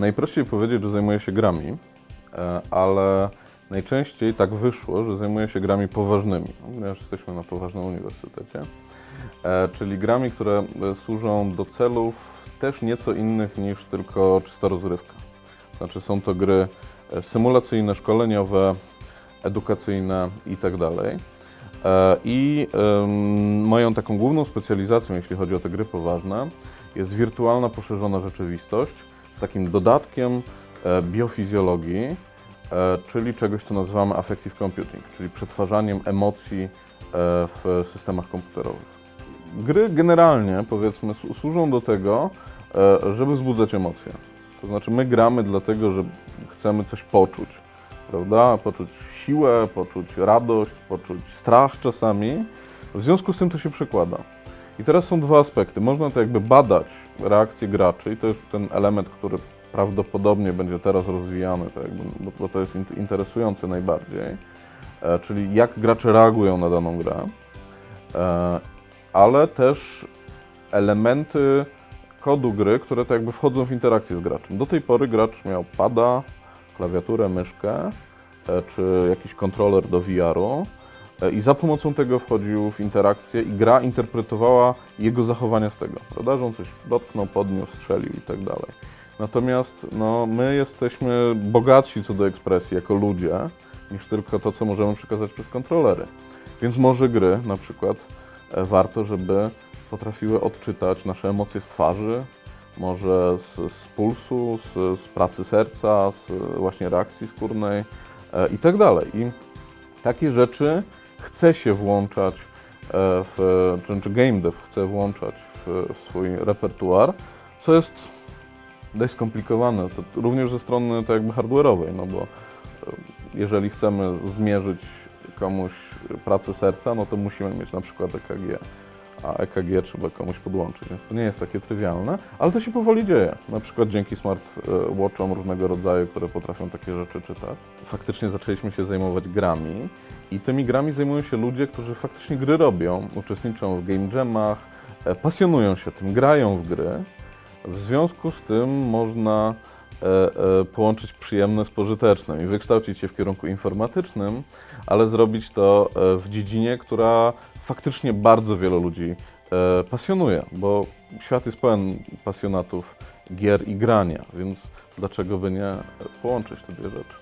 Najprościej powiedzieć, że zajmuję się grami, ale najczęściej tak wyszło, że zajmuję się grami poważnymi, ponieważ jesteśmy na poważnym uniwersytecie, czyli grami, które służą do celów też nieco innych niż tylko czysta rozrywka. Znaczy są to gry symulacyjne, szkoleniowe, edukacyjne itd. I moją taką główną specjalizacją, jeśli chodzi o te gry poważne, jest wirtualna poszerzona rzeczywistość z takim dodatkiem biofizjologii, czyli czegoś, co nazywamy affective computing, czyli przetwarzaniem emocji w systemach komputerowych. Gry generalnie, powiedzmy, służą do tego, żeby wzbudzać emocje. To znaczy my gramy dlatego, że chcemy coś poczuć, prawda? Poczuć siłę, poczuć radość, poczuć strach czasami. W związku z tym to się przekłada. I teraz są dwa aspekty. Można to jakby badać reakcje graczy i to jest ten element, który prawdopodobnie będzie teraz rozwijany, tak jakby, bo to jest interesujące najbardziej, czyli jak gracze reagują na daną grę, ale też elementy kodu gry, które to jakby wchodzą w interakcję z graczem. Do tej pory gracz miał pada, klawiaturę, myszkę, czy jakiś kontroler do VR-u i za pomocą tego wchodził w interakcję i gra interpretowała jego zachowania z tego, prawda, że on coś dotknął, podniósł, strzelił i tak dalej. Natomiast no, my jesteśmy bogatsi co do ekspresji jako ludzie, niż tylko to, co możemy przekazać przez kontrolery. Więc może gry na przykład warto, żeby potrafiły odczytać nasze emocje z twarzy, może z pulsu, z pracy serca, z właśnie reakcji skórnej i tak dalej. I takie rzeczy chce się włączać czy game dev chce włączać w swój repertuar, co jest dość skomplikowane, to również ze strony tak jakby hardware'owej, no bo jeżeli chcemy zmierzyć komuś pracę serca, no to musimy mieć na przykład EKG, a EKG trzeba komuś podłączyć, więc to nie jest takie trywialne, ale to się powoli dzieje, na przykład dzięki smartwatchom różnego rodzaju, które potrafią takie rzeczy czytać. Faktycznie zaczęliśmy się zajmować grami i tymi grami zajmują się ludzie, którzy faktycznie gry robią, uczestniczą w game jamach, pasjonują się tym, grają w gry. W związku z tym można połączyć przyjemne z pożytecznym i wykształcić się w kierunku informatycznym, ale zrobić to w dziedzinie, która faktycznie bardzo wielu ludzi pasjonuje, bo świat jest pełen pasjonatów gier i grania, więc dlaczego by nie połączyć te dwie rzeczy?